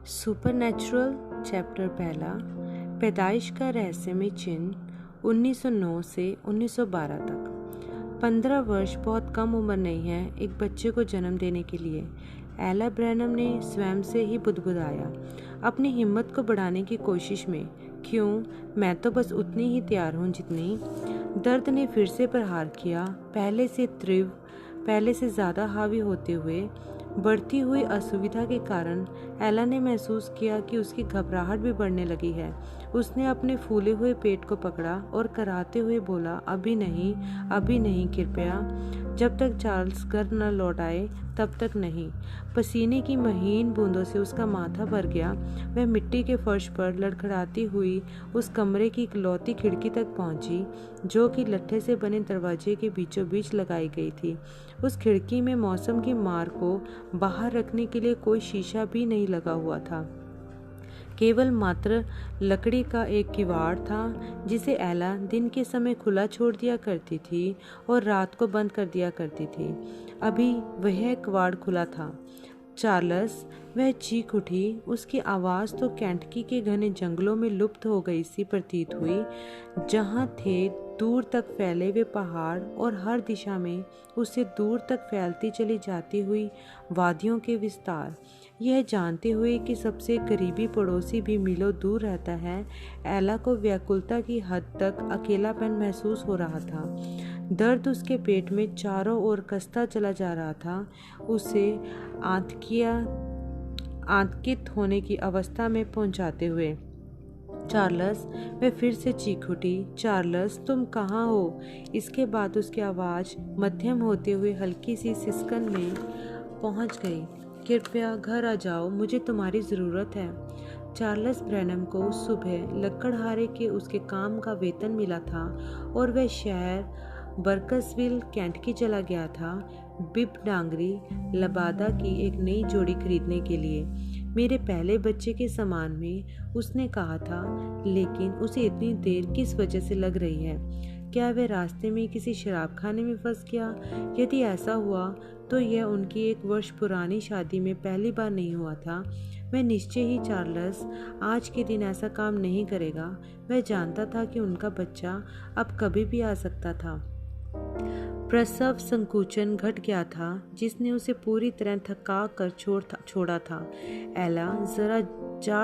Supernatural chapter पहला, पैदाइश का रहस्यमय चिन्ह 1909 से 1912 तक। 15 वर्ष बहुत कम उम्र नहीं है एक बच्चे को जन्म देने के लिए। एला ब्रैनम ने स्वयं से ही बुदबुदाया, अपनी हिम्मत को बढ़ाने की कोशिश में। क्यों, मैं तो बस उतनी ही तैयार हूँ जितनी। दर्द ने फिर से प्रहार किया, पहले से तीव्र, पहले से ज़्यादा हावी होते हुए। बढ़ती हुई असुविधा के कारण एला ने महसूस किया कि उसकी घबराहट भी बढ़ने लगी है। उसने अपने फूले हुए पेट को पकड़ा और कराहते हुए बोला, अभी नहीं, कृपया। जब तक चार्ल्स घर न लौट आए तब तक नहीं। पसीने की महीन बूंदों से उसका माथा भर गया। वह मिट्टी के फर्श पर लड़खड़ाती हुई उस कमरे की इकलौती खिड़की तक पहुंची, जो कि लट्ठे से बने दरवाजे के बीचों बीच लगाई गई थी। उस खिड़की में मौसम की मार को बाहर रखने के लिए कोई शीशा भी नहीं लगा हुआ था, केवल मात्र लकड़ी का एक किवाड़ था, जिसे एला दिन के समय खुला छोड़ दिया करती थी और रात को बंद कर दिया करती थी। अभी वह किवाड़ खुला था। चार्ल्स, वह चीख उठी। उसकी आवाज़ तो केंटकी के घने जंगलों में लुप्त हो गई सी प्रतीत हुई, जहाँ थे दूर तक फैले हुए पहाड़ और हर दिशा में उससे दूर तक फैलती चली जाती हुई वादियों के विस्तार। यह जानते हुए कि सबसे करीबी पड़ोसी भी मीलों दूर रहता है, एला को व्याकुलता की हद तक अकेलापन महसूस हो रहा था। दर्द उसके पेट में चारों ओर कसता चला जा रहा था, उसे आतंकित होने की अवस्था में पहुंचाते हुए। चार्ल्स, वह फिर से चीख उठी, चार्ल्स, तुम कहाँ हो? इसके बाद उसकी आवाज़ मध्यम होते हुए हल्की सी सिसकन में पहुंच गई। कृपया घर आ जाओ, मुझे तुम्हारी ज़रूरत है। चार्ल्स ब्रैनम को उस सुबह लकड़हारे के उसके काम का वेतन मिला था और वह शहर बर्कसविल, केंटकी चला गया था, बिब डांगरी लबादा की एक नई जोड़ी खरीदने के लिए। मेरे पहले बच्चे के समान में, उसने कहा था, लेकिन उसे इतनी देर किस वजह से लग रही है? क्या वह रास्ते में किसी शराब खाने में फंस गया? यदि ऐसा हुआ तो यह उनकी 1 वर्ष पुरानी शादी में पहली बार नहीं हुआ था। वह निश्चय ही चार्ल्स आज के दिन ऐसा काम नहीं करेगा। वह जानता था कि उनका बच्चा अब कभी भी आ सकता था। प्रसव संकुचन घट गया था, जिसने उसे पूरी तरह थका कर छोड़ा था। एला जरा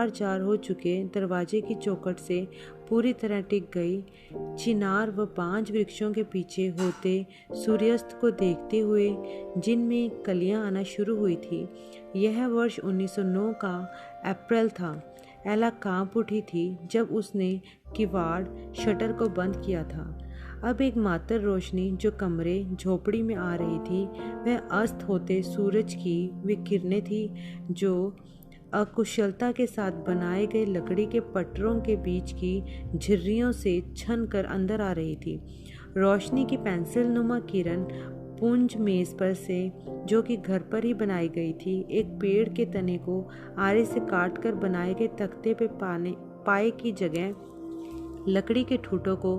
जार हो चुके दरवाजे की चौखट से पूरी तरह टिक गई। चिनार व 5 वृक्षों के पीछे होते सूर्यास्त को देखते हुए, जिनमें कलियां आना शुरू हुई थी। यह वर्ष 1909 का अप्रैल था। एला कांप उठी थी जब उसने किवाड़ शटर को बंद किया था। अब एकमात्र रोशनी जो कमरे झोपड़ी में आ रही थी, वह अस्त होते सूरज की वे किरणें थी, जो अकुशलता के साथ बनाए गए लकड़ी के पटरों के बीच की झिर्रियों से छन कर अंदर आ रही थी। रोशनी की पेंसिल नुमा किरण पुंज मेज पर से, जो कि घर पर ही बनाई गई थी, एक पेड़ के तने को आरे से काट कर बनाए गए तख्ते पे पाए की जगह लकड़ी के ठूठों को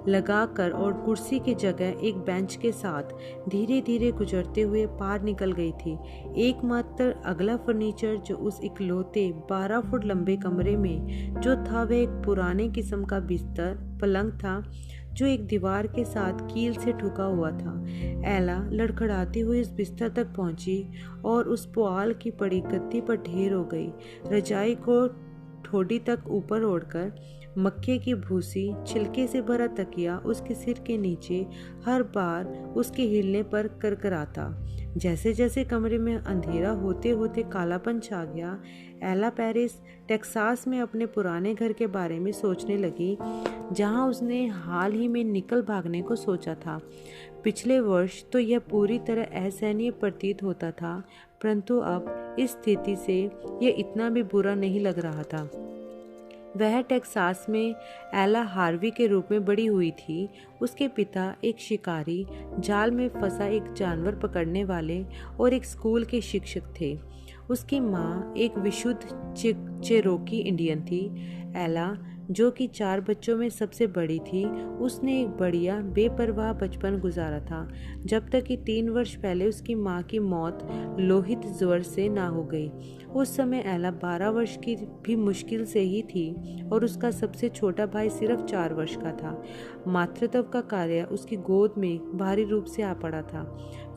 लगाकर और कुर्सी की जगह एक बेंच के साथ धीरे धीरे गुजरते हुए पार निकल गई थी। एकमात्र अगला फर्नीचर जो उस इकलौते 12 फुट लंबे कमरे में जो था, वह एक पुराने किस्म का बिस्तर पलंग था, जो एक दीवार के साथ कील से ठुका हुआ था। एला लड़खड़ाती हुई उस बिस्तर तक पहुंची और उस पुआल की पड़ी गद्दी पर ढेर हो गई। रजाई को ठोड़ी तक ऊपर ओढ़कर मक्के की भूसी छिलके से भरा तकिया उसके सिर के नीचे हर बार उसके हिलने पर करकराता। जैसे जैसे कमरे में अंधेरा होते होते कालापन छा गया, एला पेरिस, टेक्सास में अपने पुराने घर के बारे में सोचने लगी, जहां उसने हाल ही में निकल भागने को सोचा था। पिछले वर्ष तो यह पूरी तरह असहनीय प्रतीत होता था, परंतु अब इस स्थिति से यह इतना भी बुरा नहीं लग रहा था। वह टेक्सास में एला हार्वी के रूप में बड़ी हुई थी। उसके पिता एक शिकारी, जाल में फंसा एक जानवर पकड़ने वाले और एक स्कूल के शिक्षक थे। उसकी माँ एक विशुद्ध चेरोकी इंडियन थी। एला जो कि 4 बच्चों में सबसे बड़ी थी, उसने एक बढ़िया बेपरवाह बचपन गुजारा था, जब तक कि 3 वर्ष पहले उसकी माँ की मौत लोहित ज्वर से ना हो गई। उस समय एला 12 वर्ष की भी मुश्किल से ही थी और उसका सबसे छोटा भाई सिर्फ 4 वर्ष का था। मातृत्व का कार्य उसकी गोद में भारी रूप से आ पड़ा था।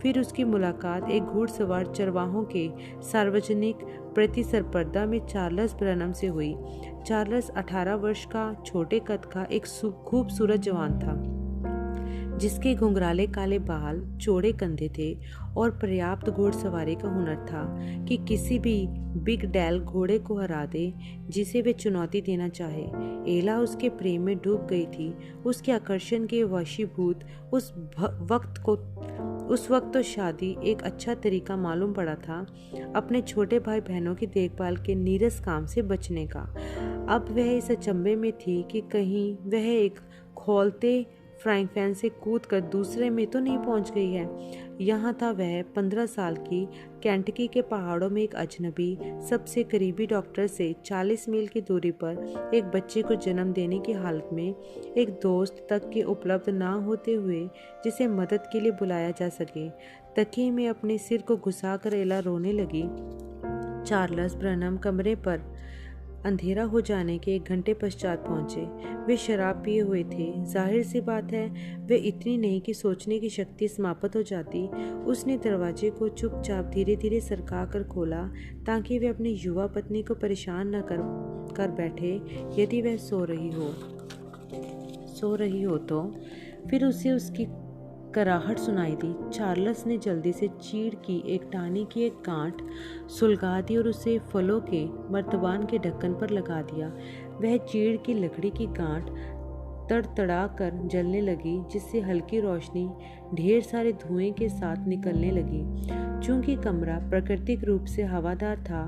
फिर उसकी मुलाकात एक घुड़सवार चरवाहों के सार्वजनिक प्रतिस्पर्धा में चार्ल्स ब्रैनम से हुई। चार्ल्स 18 वर्ष का छोटे कद का एक खूबसूरत जवान था, जिसके घुंघराले काले बाल, चौड़े कंधे थे और पर्याप्त घुड़सवारी का हुनर था कि किसी भी बिग डैल घोड़े को हरा दे जिसे वे चुनौती देना चाहे। एला उसके प्रेम में डूब गई थी। उसके आकर्षण के वशीभूत उस वक्त तो शादी एक अच्छा तरीका मालूम पड़ा था अपने छोटे भाई बहनों की देखभाल के नीरस काम से बचने का। अब वह इस अचंभे में थी कि कहीं वह एक खौलते फ्राइंग पैन से कूदकर दूसरे में तो नहीं पहुंच गई है। यहाँ था वह 15 साल की केंटकी के पहाड़ों में एक अजनबी, सबसे करीबी डॉक्टर से 40 मील की दूरी पर एक बच्चे को जन्म देने की हालत में, एक दोस्त तक के उपलब्ध ना होते हुए जिसे मदद के लिए बुलाया जा सके। तकिए में अपने सिर को घुसाकर एला रोने लगी। चार्ल्स ब्रैनम कमरे पर अंधेरा हो जाने के 1 घंटे पश्चात पहुंचे। वे शराब पिए हुए थे। जाहिर सी बात है, वे इतनी नहीं कि सोचने की शक्ति समाप्त हो जाती। उसने दरवाजे को चुपचाप धीरे धीरे सरका कर खोला ताकि वे अपनी युवा पत्नी को परेशान न कर बैठे यदि वह सो रही हो तो। फिर उसे उसकी कराहट सुनाई दी। चार्ल्स ने जल्दी से चीड़ की एक टानी की एक गांठ सुलगा दी और उसे फलों के मर्तबान के ढक्कन पर लगा दिया। वह चीड़ की लकड़ी की गांठ तड़तड़ा कर जलने लगी, जिससे हल्की रोशनी ढेर सारे धुएं के साथ निकलने लगी। चूंकि कमरा प्राकृतिक रूप से हवादार था,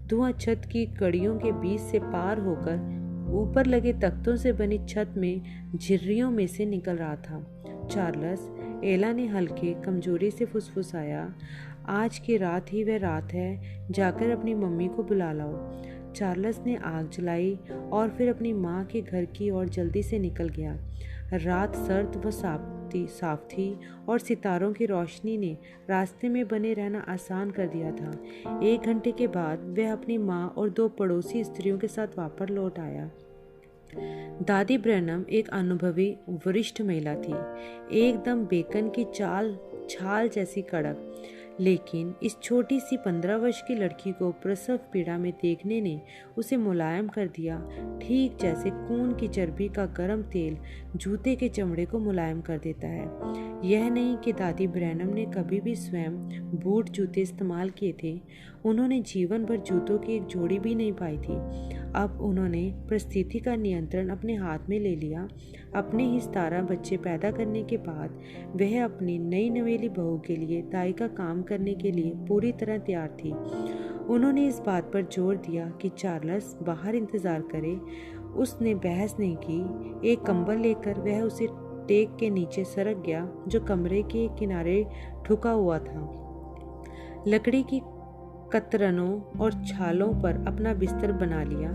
धुआं छत की कड़ियों के बीच से पार होकर ऊपर लगे तख्तों से बनी छत में झिर्रियों में से निकल रहा था। चार्ल्स, एला ने हल्के कमजोरी से फुसफुसाया, आज की रात ही वह रात है, जाकर अपनी मम्मी को बुला लाओ। चार्ल्स ने आग जलाई और फिर अपनी माँ के घर की ओर जल्दी से निकल गया। रात सर्द व साफ थी और सितारों की रोशनी ने रास्ते में बने रहना आसान कर दिया था। 1 घंटे के बाद वह अपनी माँ और 2 पड़ोसी स्त्रियों के साथ वापस लौट आया। दादी ब्रैनम एक अनुभवी वरिष्ठ महिला थी, एकदम बेकन की छाल जैसी कड़क। लेकिन इस छोटी सी 15 वर्ष की लड़की को प्रसव पीड़ा में देखने ने उसे मुलायम कर दिया, ठीक जैसे खून की चर्बी का गर्म तेल जूते के चमड़े को मुलायम कर देता है। यह नहीं कि दादी ब्रैनम ने कभी भी स्वयं बूट जूते इस्तेमाल किए थे। उन्होंने जीवन भर जूतों की एक जोड़ी भी नहीं पाई थी। अब उन्होंने परिस्थिति का नियंत्रण अपने हाथ में ले लिया। अपने ही 17 बच्चे पैदा करने के बाद वह अपनी नई नवेली बहू के लिए दाई का काम करने के लिए पूरी तरह तैयार थी। उन्होंने इस बात पर जोर दिया कि चार्ल्स बाहर इंतजार करे। उसने बहस नहीं की। एक कंबल लेकर वह उसे टेक के नीचे सरक गया, जो कमरे के किनारे ठुका हुआ था। लकड़ी की कतरनों और छालों पर अपना बिस्तर बना लिया।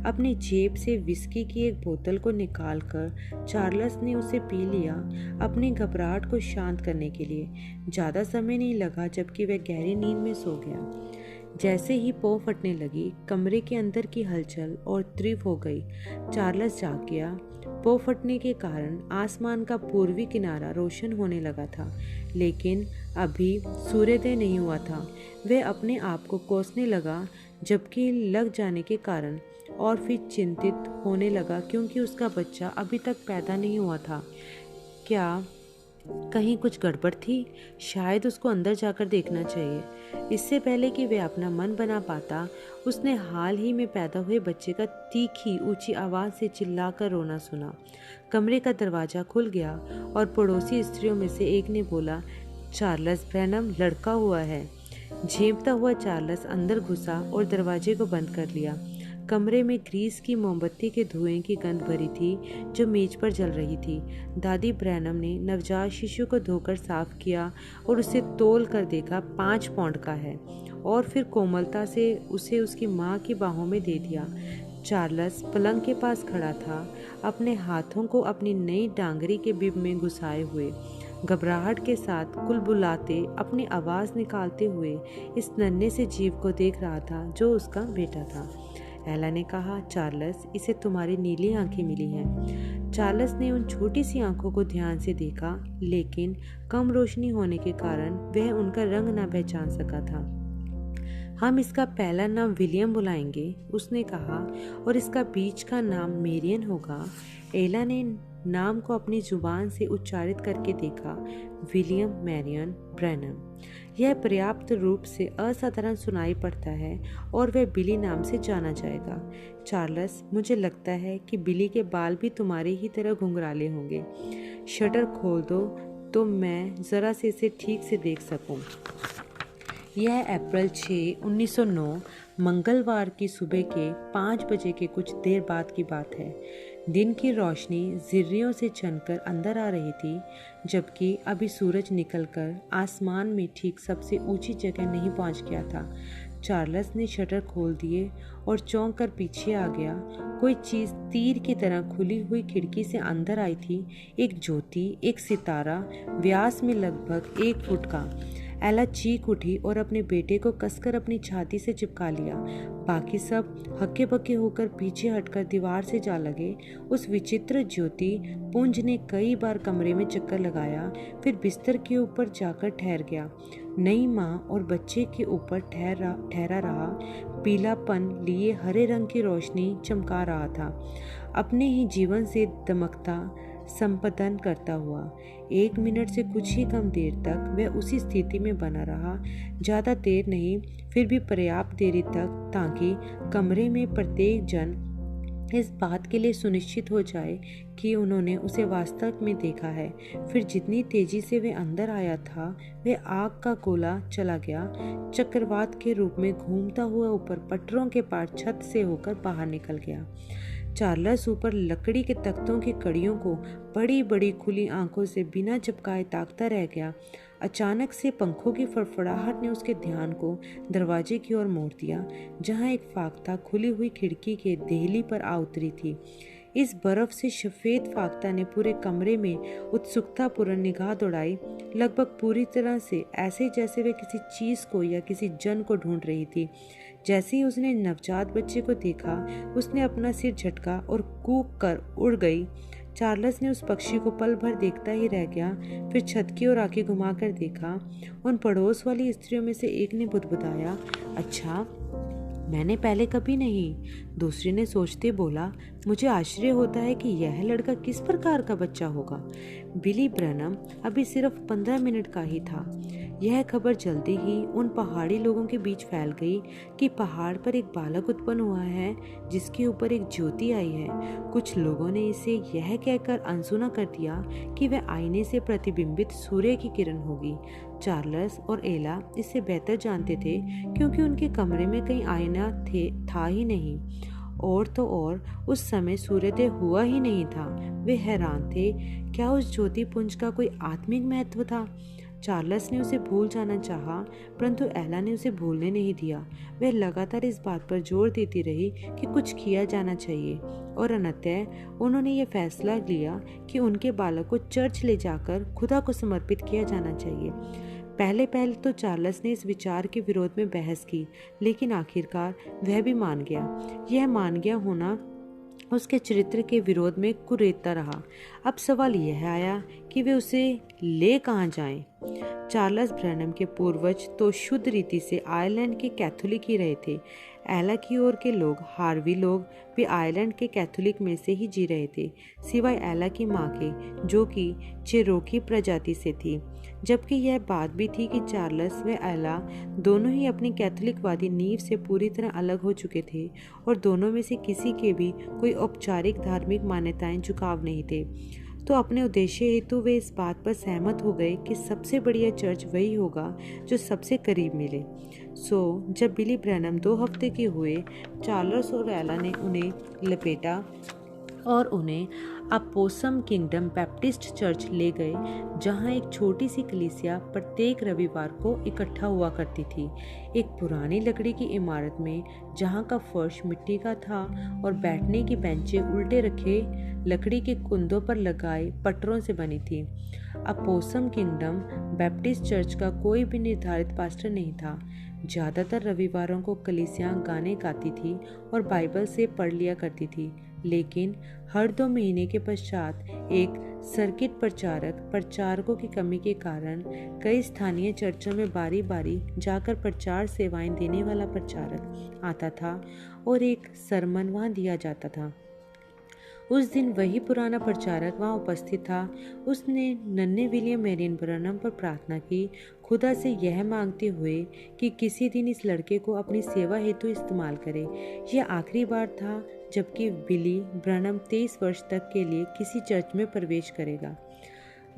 अपनी जेब से विस्की की एक बोतल को निकालकर चार्ल्स ने उसे पी लिया, अपनी घबराहट को शांत करने के लिए। ज़्यादा समय नहीं लगा जबकि वह गहरी नींद में सो गया। जैसे ही पौ फटने लगी, कमरे के अंदर की हलचल और तीव्र हो गई। चार्ल्स जाग गया। पौ फटने के कारण आसमान का पूर्वी किनारा रोशन होने लगा था, लेकिन अभी सूर्योदय नहीं हुआ था। वह अपने आप को कोसने लगा जबकि लग जाने के कारण, और फिर चिंतित होने लगा क्योंकि उसका बच्चा अभी तक पैदा नहीं हुआ था। क्या कहीं कुछ गड़बड़ थी? शायद उसको अंदर जाकर देखना चाहिए। इससे पहले कि वह अपना मन बना पाता, उसने हाल ही में पैदा हुए बच्चे का तीखी ऊंची आवाज़ से चिल्लाकर रोना सुना। कमरे का दरवाज़ा खुल गया और पड़ोसी स्त्रियों में से एक ने बोला, चार्ल्स ब्रैनम लड़का हुआ है। झेंपता हुआ चार्ल्स अंदर घुसा और दरवाजे को बंद कर लिया। कमरे में ग्रीस की मोमबत्ती के धुएं की गंध भरी थी जो मेज पर जल रही थी। दादी ब्रैनम ने नवजात शिशु को धोकर साफ किया और उसे तोल कर देखा 5 पाउंड का है, और फिर कोमलता से उसे उसकी माँ की बाहों में दे दिया। चार्ल्स पलंग के पास खड़ा था, अपने हाथों को अपनी नई डांगरी के बिब में घुसाए हुए, घबराहट के साथ कुलबुलाते अपनी आवाज़ निकालते हुए इस नन्हे से जीव को देख रहा था जो उसका बेटा था। एला ने कहा, चार्ल्स, इसे तुम्हारी नीली आंखें मिली हैं। चार्ल्स ने उन छोटी सी आंखों को ध्यान से देखा, लेकिन कम रोशनी होने के कारण वह उनका रंग न पहचान सका था। हम इसका पहला नाम विलियम बुलाएंगे, उसने कहा, और इसका बीच का नाम मेरियन होगा। एला ने नाम को अपनी जुबान से उच्चारित करके देखा, विलियम मैरियन ब्रैनम। यह पर्याप्त रूप से असाधारण सुनाई पड़ता है और वह बिली नाम से जाना जाएगा। चार्ल्स, मुझे लगता है कि बिली के बाल भी तुम्हारी ही तरह घुंघराले होंगे। शटर खोल दो तो मैं ज़रा से इसे ठीक से देख सकूं। यह अप्रैल 6, 1909 मंगलवार की सुबह के 5 बजे के कुछ देर बाद की बात है। दिन की रोशनी जिर्रियों से छनकर अंदर आ रही थी, जबकि अभी सूरज निकलकर आसमान में ठीक सबसे ऊंची जगह नहीं पहुंच गया था। चार्ल्स ने शटर खोल दिए और चौंक कर पीछे आ गया। कोई चीज़ तीर की तरह खुली हुई खिड़की से अंदर आई थी। एक ज्योति, एक सितारा, व्यास में लगभग 1 फुट का। एला चीख उठी और अपने बेटे को कसकर अपनी छाती से चिपका लिया। बाकी सब हक्के बक्के होकर पीछे हटकर दीवार से जा लगे। उस विचित्र ज्योति पुंज ने कई बार कमरे में चक्कर लगाया, फिर बिस्तर के ऊपर जाकर ठहर गया। नई माँ और बच्चे के ऊपर ठहरा रहा। पीलापन लिए हरे रंग की रोशनी चमका रहा था, अपने ही जीवन से दमकता संपतन करता हुआ। 1 मिनट से कुछ ही कम देर तक वह उसी स्थिति में बना रहा, ज़्यादा देर नहीं, फिर भी पर्याप्त देरी तक, ताकि कमरे में प्रत्येक जन इस बात के लिए सुनिश्चित हो जाए कि उन्होंने उसे वास्तव में देखा है। फिर जितनी तेजी से वह अंदर आया था, वह आग का गोला चला गया, चक्रवात के रूप में घूमता हुआ ऊपर पटरों के पार छत से होकर बाहर निकल गया। चार्ल्स ऊपर लकड़ी के तख्तों की कड़ियों को बड़ी बड़ी खुली आंखों से बिना झपकाए ताकता रह गया। अचानक से पंखों की फड़फड़ाहट ने उसके ध्यान को दरवाजे की ओर मोड़ दिया, जहां एक फाख्ता खुली हुई खिड़की के देहली पर आ उतरी थी। इस बर्फ से सफेद फाख्ता ने पूरे कमरे में उत्सुकतापूर्ण निगाह दौड़ाई, लगभग पूरी तरह से ऐसे जैसे वह किसी चीज को या किसी जन को ढूंढ रही थी। जैसे ही उसने नवजात बच्चे को देखा, उसने अपना सिर झटका और कूक कर उड़ गई। चार्ल्स ने उस पक्षी को पल भर देखता ही रह गया, फिर छत की ओर आंखें घुमाकर देखा। उन पड़ोस वाली स्त्रियों में से एक ने बुदबुदाया, अच्छा, मैंने पहले कभी नहीं। दूसरी ने सोचते बोला, मुझे आश्चर्य होता है कि यह लड़का किस प्रकार का बच्चा होगा। बिली ब्रैनम अभी सिर्फ 15 मिनट का ही था। यह खबर जल्दी ही उन पहाड़ी लोगों के बीच फैल गई कि पहाड़ पर एक बालक उत्पन्न हुआ है जिसके ऊपर एक ज्योति आई है। कुछ लोगों ने इसे यह कहकर अनसुना कर दिया कि वह आईने से प्रतिबिंबित सूर्य की किरण होगी। चार्ल्स और एला इससे बेहतर जानते थे, क्योंकि उनके कमरे में कहीं आईना था ही नहीं, और तो और उस समय सूर्योदय हुआ ही नहीं था। वे हैरान थे, क्या उस ज्योति पुंज का कोई आत्मिक महत्व था? चार्ल्स ने उसे भूल जाना चाहा, परंतु एला ने उसे भूलने नहीं दिया। वह लगातार इस बात पर जोर देती रही कि कुछ किया जाना चाहिए, और अंततः उन्होंने ये फैसला लिया कि उनके बालक को चर्च ले जाकर खुदा को समर्पित किया जाना चाहिए। पहले तो चार्ल्स ने इस विचार के विरोध में बहस की, लेकिन आखिरकार वह भी मान गया। यह मान गया होना उसके चरित्र के विरोध में कुरेदता रहा। अब सवाल यह आया कि वे उसे ले कहाँ जाएं। चार्ल्स ब्रैनम के पूर्वज तो शुद्ध रीति से आयरलैंड के कैथोलिक ही रहे थे। एला की ओर के लोग, हार्वी लोग, भी आयरलैंड के कैथोलिक में से ही जी रहे थे, सिवाय एला की माँ के, जो कि चेरोकी प्रजाति से थी। जबकि यह बात भी थी कि चार्ल्स व एला दोनों ही अपनी कैथोलिकवादी नींव से पूरी तरह अलग हो चुके थे, और दोनों में से किसी के भी कोई औपचारिक धार्मिक मान्यताएं झुकाव नहीं थे। तो अपने उद्देश्य हेतु वे इस बात पर सहमत हो गए कि सबसे बढ़िया चर्च वही होगा जो सबसे करीब मिले। जब बिली ब्रैनम 2 हफ्ते के हुए, चार्ल्स और एला ने उन्हें लपेटा और उन्हें अपोसम किंगडम बैप्टिस्ट चर्च ले गए, जहां एक छोटी सी कलीसिया प्रत्येक रविवार को इकट्ठा हुआ करती थी। एक पुरानी लकड़ी की इमारत में, जहां का फर्श मिट्टी का था और बैठने की बेंचें उल्टे रखे लकड़ी के कुंदों पर लगाए पटरों से बनी थी। अपोसम किंगडम बैप्टिस्ट चर्च का कोई भी निर्धारित पास्टर नहीं था। ज़्यादातर रविवारों को कलीसिया गाने गाती थी और बाइबल से पढ़ लिया करती थी, लेकिन हर 2 महीने के पश्चात एक सर्किट प्रचारकों की कमी के कारण कई स्थानीय चर्चों में बारी बारी जाकर प्रचार सेवाएं देने वाला प्रचारक आता था और एक सरमन वहाँ दिया जाता था। उस दिन वही पुराना प्रचारक वहाँ उपस्थित था। उसने नन्हे विलियम मैरियन ब्रनम पर प्रार्थना की, खुदा से यह मांगते हुए कि किसी दिन इस लड़के को अपनी सेवा हेतु इस्तेमाल करे। यह आखिरी बार था जबकि विली ब्रनम 23 वर्ष तक के लिए किसी चर्च में प्रवेश करेगा।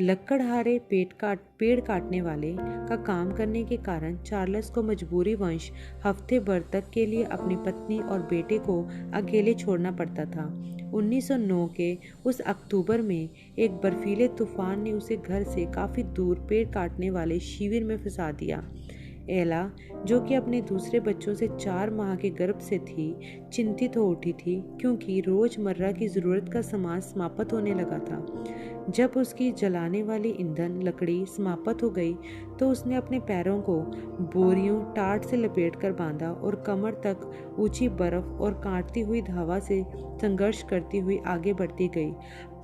लकड़हारे पेड़ काटने वाले का काम करने के कारण चार्ल्स को मजबूरीवश हफ्ते भर तक के लिए अपनी पत्नी और बेटे को अकेले छोड़ना पड़ता था। 1909 के उस अक्टूबर में एक बर्फीले तूफान ने उसे घर से काफ़ी दूर पेड़ काटने वाले शिविर में फंसा दिया। एला, जो कि अपने दूसरे बच्चों से 4 माह के गर्भ से थी, चिंतित हो उठी थी क्योंकि रोजमर्रा की ज़रूरत का सामान समाप्त होने लगा था। जब उसकी जलाने वाली ईंधन लकड़ी समाप्त हो गई तो उसने अपने पैरों को बोरियों टाट से लपेटकर बांधा और कमर तक ऊंची बर्फ और काटती हुई हवा से संघर्ष करती हुई आगे बढ़ती गई।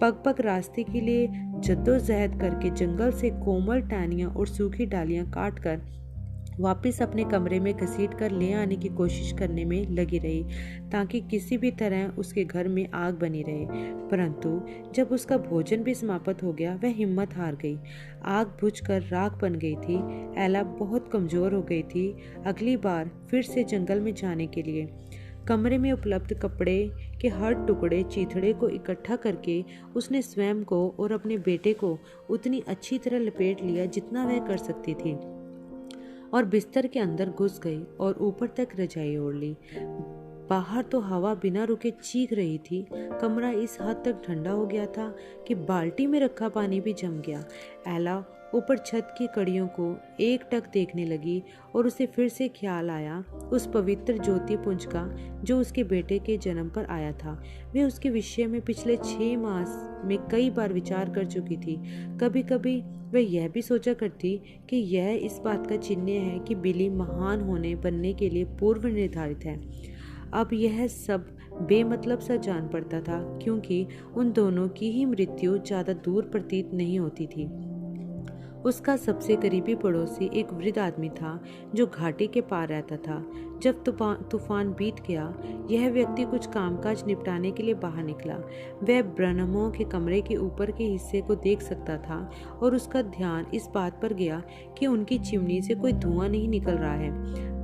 पग पग रास्ते के लिए जद्दोजहद करके जंगल से कोमल टहनियाँ और सूखी डालियाँ काट कर वापस अपने कमरे में घसीट कर ले आने की कोशिश करने में लगी रही, ताकि किसी भी तरह उसके घर में आग बनी रहे। परंतु जब उसका भोजन भी समाप्त हो गया, वह हिम्मत हार गई। आग बुझकर राख बन गई थी। एला बहुत कमजोर हो गई थी अगली बार फिर से जंगल में जाने के लिए। कमरे में उपलब्ध कपड़े के हर टुकड़े चीथड़े को इकट्ठा करके उसने स्वयं को और अपने बेटे को उतनी अच्छी तरह लपेट लिया जितना वह कर सकती थी, और बिस्तर के अंदर घुस गई और ऊपर तक रजाई ओढ़ ली। बाहर तो हवा बिना रुके चीख रही थी। कमरा इस हद तक ठंडा हो गया था कि बाल्टी में रखा पानी भी जम गया। एला ऊपर छत की कड़ियों को एकटक देखने लगी और उसे फिर से ख्याल आया उस पवित्र ज्योतिपुंज का जो उसके बेटे के जन्म पर आया था। वे उसके विषय में पिछले 6 मास में कई बार विचार कर चुकी थी। कभी कभी वह यह भी सोचा करती कि यह इस बात का चिन्ह है कि बिली महान बनने के लिए पूर्व निर्धारित है। अब यह सब बेमतलब सा जान पड़ता था क्योंकि उन दोनों की ही मृत्यु ज्यादा दूर प्रतीत नहीं होती थी। उसका सबसे करीबी पड़ोसी एक वृद्ध आदमी था जो घाटी के पार रहता था। जब तूफान बीत गया, यह व्यक्ति कुछ कामकाज निपटाने के लिए बाहर निकला। वह ब्रनमों के कमरे के ऊपर के हिस्से को देख सकता था और उसका ध्यान इस बात पर गया कि उनकी चिमनी से कोई धुआं नहीं निकल रहा है।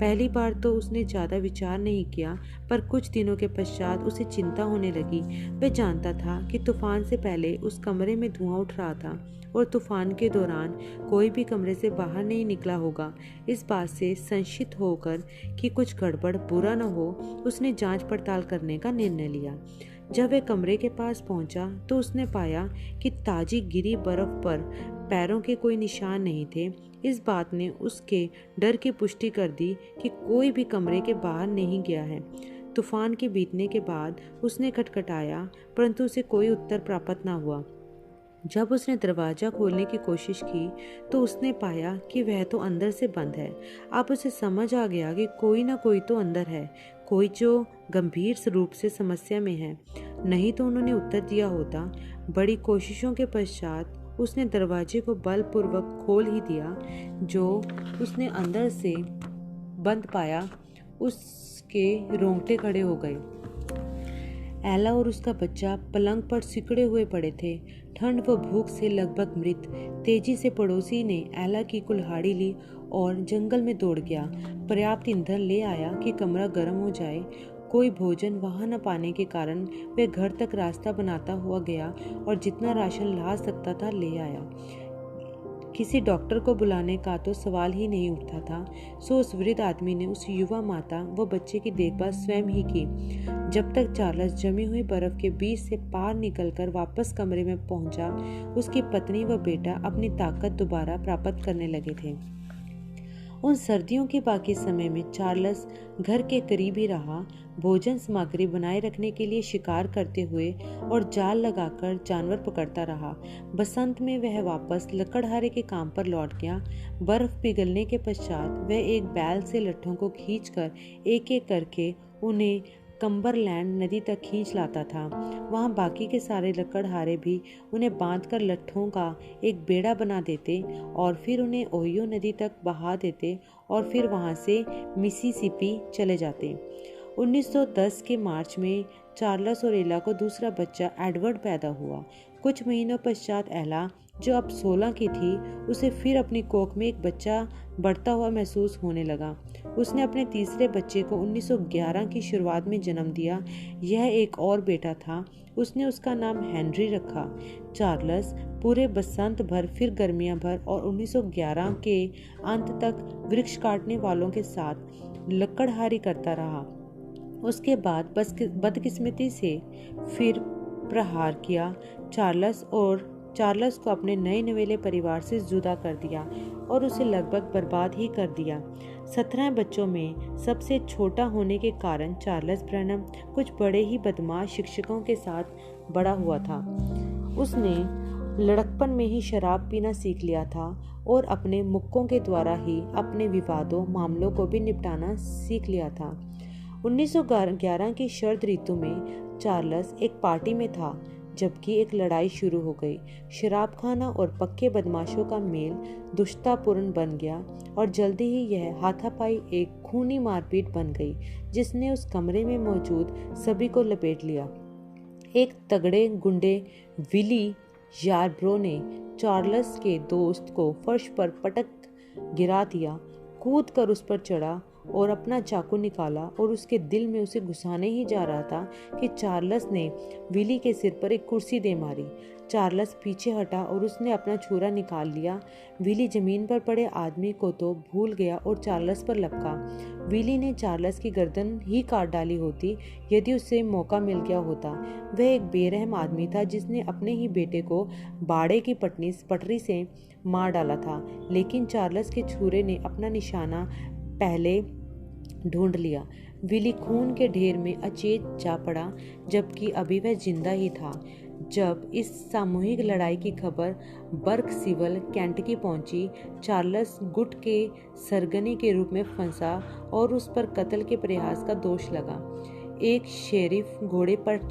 पहली बार तो उसने ज़्यादा विचार नहीं किया, पर कुछ दिनों के पश्चात उसे चिंता होने लगी। वह जानता था कि तूफान से पहले उस कमरे में धुआं उठ रहा था और तूफान के दौरान कोई भी कमरे से बाहर नहीं निकला होगा। इस बात से संशित होकर कि कुछ गड़बड़ बुरा न हो, उसने जांच पड़ताल करने का निर्णय लिया। जब वह कमरे के पास पहुंचा तो उसने पाया कि ताजी गिरी बर्फ पर पैरों के कोई निशान नहीं थे। इस बात ने उसके डर की पुष्टि कर दी कि कोई भी कमरे के बाहर नहीं गया है। तूफान के बीतने के बाद उसने खटखटाया, परंतु उसे कोई उत्तर प्राप्त न हुआ। जब उसने दरवाज़ा खोलने की कोशिश की तो उसने पाया कि वह तो अंदर से बंद है। अब उसे समझ आ गया कि कोई ना कोई तो अंदर है, कोई जो गंभीर रूप से समस्या में है, नहीं तो उन्होंने उत्तर दिया होता। बड़ी कोशिशों के पश्चात उसने दरवाजे को बलपूर्वक खोल ही दिया। जो उसने अंदर से बंद पाया, उसके रोंगटे खड़े हो गए। एला और उसका बच्चा पलंग पर सिकड़े हुए पड़े थे, ठंड व भूख से लगभग मृत। तेजी से पड़ोसी ने एला की कुल्हाड़ी ली और जंगल में दौड़ गया। पर्याप्त ईंधन ले आया कि कमरा गर्म हो जाए। कोई भोजन वहां न पाने के कारण वह घर तक रास्ता बनाता हुआ गया और जितना राशन ला सकता था ले आया। किसी डॉक्टर को बुलाने का तो सवाल ही नहीं उठता था। सो उस वृद्ध आदमी ने उस युवा माता व बच्चे की देखभाल स्वयं ही की, जब तक चार्ल्स जमी हुई बर्फ के बीच से पार निकलकर वापस कमरे में पहुंचा। उसकी पत्नी व बेटा अपनी ताकत दोबारा प्राप्त करने लगे थे। उन सर्दियों के बाकी समय में चार्ल्स घर के करीब ही रहा, भोजन सामग्री बनाए रखने के लिए शिकार करते हुए और जाल लगाकर जानवर पकड़ता रहा। बसंत में वह वापस लकड़हारे के काम पर लौट गया। बर्फ पिघलने के पश्चात वह एक बैल से लट्ठों को खींचकर एक एक करके उन्हें कम्बरलैंड नदी तक खींच लाता था। वहां बाकी के सारे लकड़हारे भी उन्हें बांधकर लट्ठों का एक बेड़ा बना देते और फिर उन्हें ओहियो नदी तक बहा देते और फिर वहां से मिसिसिपी चले जाते। 1910 के मार्च में चार्ल्स और एला को दूसरा बच्चा एडवर्ड पैदा हुआ। कुछ महीनों पश्चात एला, जो अब 16 की थी, उसे फिर अपनी कोख में एक बच्चा बढ़ता हुआ महसूस होने लगा। उसने अपने तीसरे बच्चे को 1911 की शुरुआत में जन्म दिया। यह एक और बेटा था। उसने उसका नाम हेनरी रखा। चार्ल्स पूरे बसंत भर, फिर गर्मियां भर और 1911 के अंत तक वृक्ष काटने वालों के साथ लकड़हारी करता रहा। उसके बाद बदकिस्मती से फिर प्रहार किया। चार्ल्स को अपने नए नवेले परिवार से जुदा कर दिया और उसे लगभग बर्बाद ही कर दिया। 17 बच्चों में सबसे छोटा होने के कारण चार्ल्स ब्रैनम कुछ बड़े ही बदमाश शिक्षकों के साथ बड़ा हुआ था। उसने लड़कपन में ही शराब पीना सीख लिया था और अपने मुक्कों के द्वारा ही अपने विवादों मामलों को भी निपटाना सीख लिया था। 1911 की शरद ऋतु में चार्ल्स एक पार्टी में था, जबकि एक लड़ाई शुरू हो गई। शराब खाना और पक्के बदमाशों का मेल दुष्टतापूर्ण बन गया और जल्दी ही यह हाथापाई एक खूनी मारपीट बन गई, जिसने उस कमरे में मौजूद सभी को लपेट लिया। एक तगड़े गुंडे विली यारब्रो ने चार्ल्स के दोस्त को फर्श पर पटक गिरा दिया, कूद कर उस पर चढ़ा और अपना चाकू निकाला और उसके दिल में उसे घुसाने ही जा रहा था कि चार्ल्स ने विली के सिर पर एक कुर्सी दे मारी। चार्ल्स पीछे हटा और उसने अपना छुरा निकाल लिया। विली जमीन पर पड़े आदमी को तो भूल गया और चार्ल्स पर लपका। विली ने चार्ल्स की गर्दन ही काट डाली होती यदि उसे मौका मिल गया होता। वह एक बेरहम आदमी था जिसने अपने ही बेटे को बाड़े की पटरी से मार डाला था, लेकिन चार्ल्स के छुरे ने अपना निशाना पहले ढूंढ लिया। विली खून के ढेर में अचेत जा पड़ा, जबकि अभी वह जिंदा ही था। जब इस सामूहिक लड़ाई की खबर बर्कसिवल, केंटकी पहुंची, चार्ल्स गुट के सरगने के रूप में फंसा और उस पर कत्ल के प्रयास का दोष लगा। एक शेरिफ घोड़े पर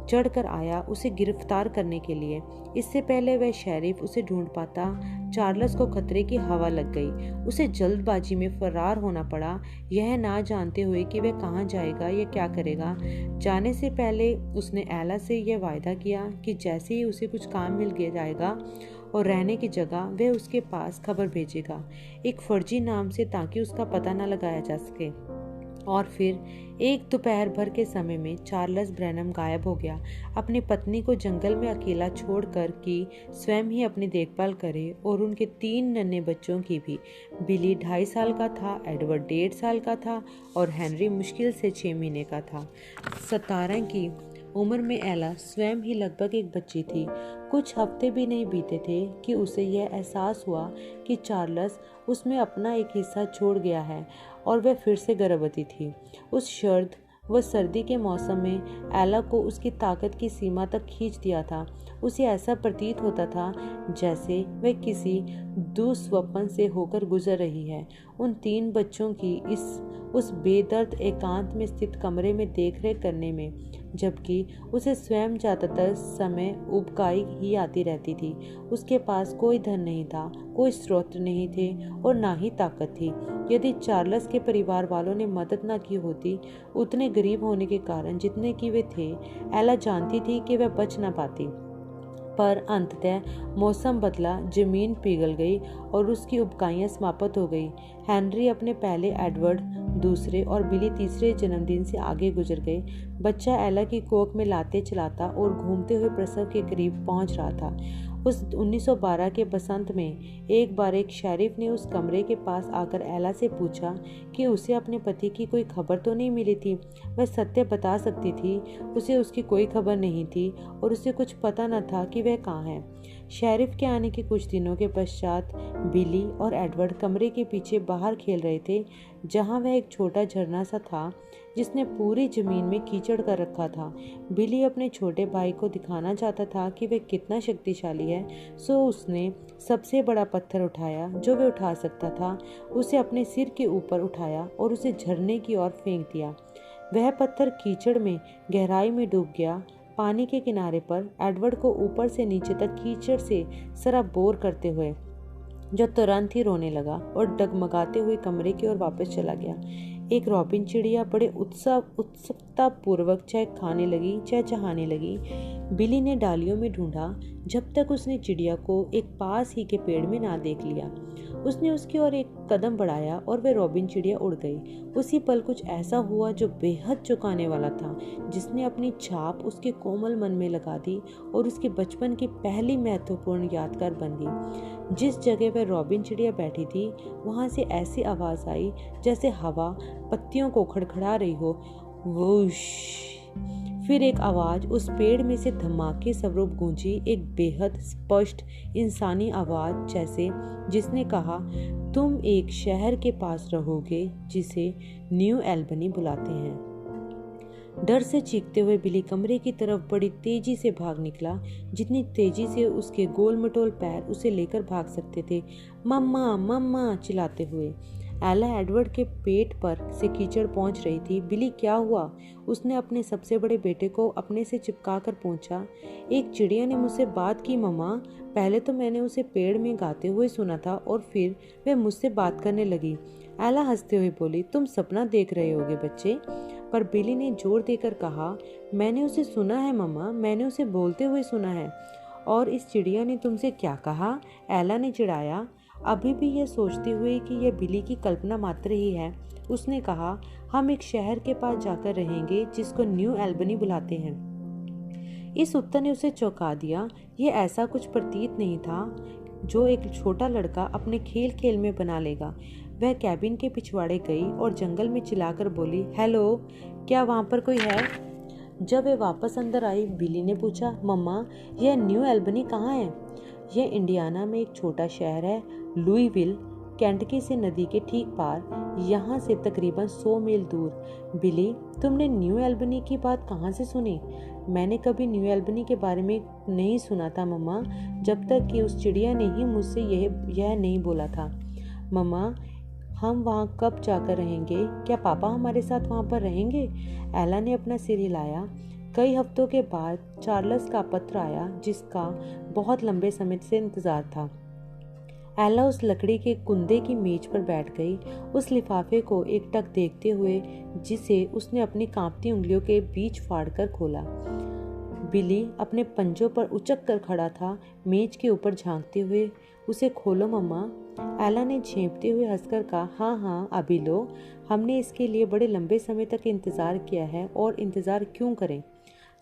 चढ़कर आया उसे गिरफ्तार करने के लिए। इससे पहले वह शेरिफ उसे ढूंढ पाता, चार्ल्स को खतरे की हवा लग गई। उसे जल्दबाजी में फरार होना पड़ा, यह ना जानते हुए कि वह कहाँ जाएगा या क्या करेगा। जाने से पहले उसने एला से यह वायदा किया कि जैसे ही उसे कुछ काम मिल जाएगा और रहने की जगह, वह उसके पास खबर भेजेगा, एक फर्जी नाम से, ताकि उसका पता न लगाया जा सके। और फिर एक दोपहर भर के समय में चार्ल्स ब्रैनम गायब हो गया, अपनी पत्नी को जंगल में अकेला छोड़कर कि स्वयं ही अपनी देखभाल करे और उनके 3 नन्हे बच्चों की भी। बिली 2.5 साल का था, एडवर्ड 1.5 साल का था और हेनरी मुश्किल से 6 महीने का था। 17 की उम्र में एला स्वयं ही लगभग एक बच्ची थी। कुछ हफ्ते भी नहीं बीते थे कि उसे यह एहसास हुआ कि चार्ल्स उसमें अपना एक हिस्सा छोड़ गया है और वह फिर से गर्भवती थी। उस शरद व सर्दी के मौसम में एला को उसकी ताकत की सीमा तक खींच दिया था। उसे ऐसा प्रतीत होता था जैसे वह किसी दुस्वप्न से होकर गुजर रही है। उन 3 बच्चों की उस बेदर्द एकांत में स्थित कमरे में देखरेख करने में, जबकि उसे स्वयं ज्यादातर समय उबकाई ही आती रहती थी। उसके पास कोई धन नहीं था, कोई स्रोत नहीं थे और ना ही ताकत थी। यदि चार्ल्स के परिवार वालों ने मदद न की होती, उतने गरीब होने के कारण जितने की वे थे, एला जानती थी कि वह बच न पाती। पर अंततः मौसम बदला, जमीन पिघल गई और उसकी उबकाइयां समाप्त हो गई। हेनरी अपने पहले, एडवर्ड दूसरे और बिली तीसरे जन्मदिन से आगे गुजर गए। बच्चा एला की कोख में लाते चलाता और घूमते हुए प्रसव के करीब पहुंच रहा था। उस 1912 के बसंत में एक बार एक शेरिफ ने उस कमरे के पास आकर एला से पूछा कि उसे अपने पति की कोई खबर तो नहीं मिली थी। वह सत्य बता सकती थी, उसे उसकी कोई खबर नहीं थी और उसे कुछ पता न था कि वह कहाँ है। शेरिफ के आने के कुछ दिनों के पश्चात बिली और एडवर्ड कमरे के पीछे बाहर खेल रहे थे, जहाँ वह एक छोटा झरना सा था जिसने पूरी जमीन में कीचड़ कर रखा था। बिली अपने छोटे भाई को दिखाना चाहता था कि वह कितना शक्तिशाली है, सो उसने सबसे बड़ा पत्थर उठाया जो वह उठा सकता था, उसे अपने सिर के ऊपर उठाया और उसे झरने की ओर फेंक दिया। वह पत्थर कीचड़ में गहराई में डूब गया। पानी के किनारे पर एडवर्ड को ऊपर से नीचे तक कीचड़ से सराबोर करते हुए जो तुरंत ही रोने लगा और डगमगाते हुए कमरे की ओर वापस चला गया। एक रॉबिन चिड़िया बड़े उत्सुकता पूर्वक चाहे खाने लगी चाहे चहाने लगी। बिली ने डालियों में ढूंढा जब तक उसने चिड़िया को एक पास ही के पेड़ में ना देख लिया। उसने उसकी ओर एक कदम बढ़ाया और वह रॉबिन चिड़िया उड़ गई। उसी पल कुछ ऐसा हुआ जो बेहद चौंकाने वाला था, जिसने अपनी छाप उसके कोमल मन में लगा दी और उसके बचपन की पहली महत्वपूर्ण यादगार बन गई। जिस जगह वह रॉबिन चिड़िया बैठी थी, वहां से ऐसी आवाज आई जैसे हवा पत्तियों को खड़खड़ा रही हो। वूश! फिर एक आवाज उस पेड़ में से धमाके स्वरूप गूंजी, एक बेहद स्पष्ट इंसानी आवाज जैसे जिसने कहा, तुम एक शहर के पास रहोगे जिसे न्यू एल्बनी बुलाते हैं। डर से चीखते हुए बिली कमरे की तरफ बड़ी तेजी से भाग निकला, जितनी तेजी से उसके गोल मटोल पैर उसे लेकर भाग सकते थे। मम्मा मम्मा चिल्लाते हुए एला एडवर्ड के पेट पर से कीचड़ पहुंच रही थी। बिली, क्या हुआ? उसने अपने सबसे बड़े बेटे को अपने से चिपका कर पूछा। एक चिड़िया ने मुझसे बात की मम्मा। पहले तो मैंने उसे पेड़ में गाते हुए सुना था और फिर वह मुझसे बात करने लगी। एला हंसते हुए बोली, तुम सपना देख रहे होगे बच्चे। पर बिली ने जोर देकर कहा, मैंने उसे सुना है मम्मा, मैंने उसे बोलते हुए सुना है। और इस चिड़िया ने तुमसे क्या कहा? एला ने चिढ़ाया, अभी भी यह सोचते हुए कि यह बिली की कल्पना मात्र ही है। उसने कहा, हम एक शहर के पास जाकर रहेंगे जिसको न्यू एल्बनी बुलाते हैं। इस उत्तर ने उसे चौंका दिया। यह ऐसा कुछ प्रतीत नहीं था जो एक छोटा लड़का अपने खेल खेल में बना लेगा। वह कैबिन के पिछवाड़े गई और जंगल में चिल्लाकर बोली, हेलो, क्या वहाँ पर कोई है? जब वे वापस अंदर आई, बिली ने पूछा, मम्मा, यह न्यू एल्बनी कहाँ है? यह इंडियाना में एक छोटा शहर है, लुईविल, केंटकी से नदी के ठीक पार, यहाँ से तकरीबन 100 मील दूर। बिली, तुमने न्यू एल्बनी की बात कहाँ से सुनी? मैंने कभी न्यू एल्बनी के बारे में नहीं सुना था मम्मा, जब तक कि उस चिड़िया ने ही मुझसे यह नहीं बोला था। मम्मा, हम वहाँ कब जाकर रहेंगे? क्या पापा हमारे साथ वहाँ पर रहेंगे? एला ने अपना सिर हिलाया। कई हफ्तों के बाद चार्ल्स का पत्र आया, जिसका बहुत लंबे समय से इंतजार था। एला उस लकड़ी के कुंदे की मेज पर बैठ गई, उस लिफाफे को एकटक देखते हुए जिसे उसने अपनी कांपती उंगलियों के बीच फाड़कर खोला। बिली अपने पंजों पर उचक कर खड़ा था, मेज के ऊपर झांकते हुए। उसे खोलो मम्मा, एला ने झेंपते हुए हंसकर कहा। हाँ हाँ, अभी लो, हमने इसके लिए बड़े लंबे समय तक इंतजार किया है और इंतजार क्यों करें।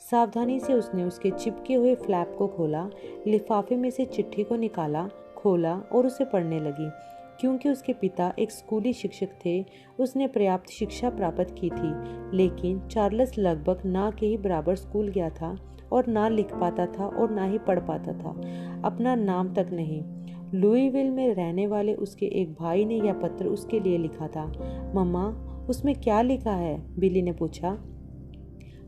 सावधानी से उसने उसके चिपके हुए फ्लैप को खोला, लिफाफे में से चिट्ठी को निकाला, खोला और उसे पढ़ने लगी। क्योंकि उसके पिता एक स्कूली शिक्षक थे, उसने पर्याप्त शिक्षा प्राप्त की थी, लेकिन चार्ल्स लगभग ना के ही बराबर स्कूल गया था और ना लिख पाता था और ना ही पढ़ पाता था, अपना नाम तक नहीं। लुईविल में रहने वाले उसके एक भाई ने यह पत्र उसके लिए लिखा था। मम्मा, उसमें क्या लिखा है? बिली ने पूछा।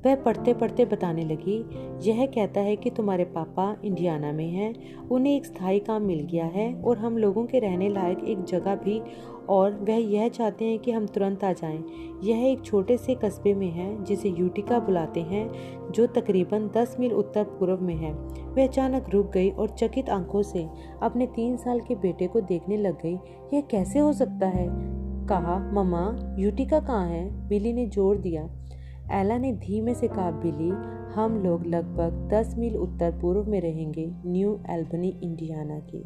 वह पढ़ते पढ़ते बताने लगी, यह कहता है कि तुम्हारे पापा इंडियाना में हैं, उन्हें एक स्थायी काम मिल गया है और हम लोगों के रहने लायक एक जगह भी, और वह यह चाहते हैं कि हम तुरंत आ जाएं। यह एक छोटे से कस्बे में है जिसे यूटिका बुलाते हैं, जो तकरीबन 10 मील उत्तर पूर्व में है। वह अचानक रुक गई और चकित आंखों से अपने 3 साल के बेटे को देखने लग गई। यह कैसे हो सकता है? कहा, मम्मा, यूटिका कहाँ है? बिली ने जोर दिया। एला ने धीमे से कहा, बिली, हम लोग लगभग 10 मील उत्तर पूर्व में रहेंगे, न्यू एल्बनी इंडियाना की।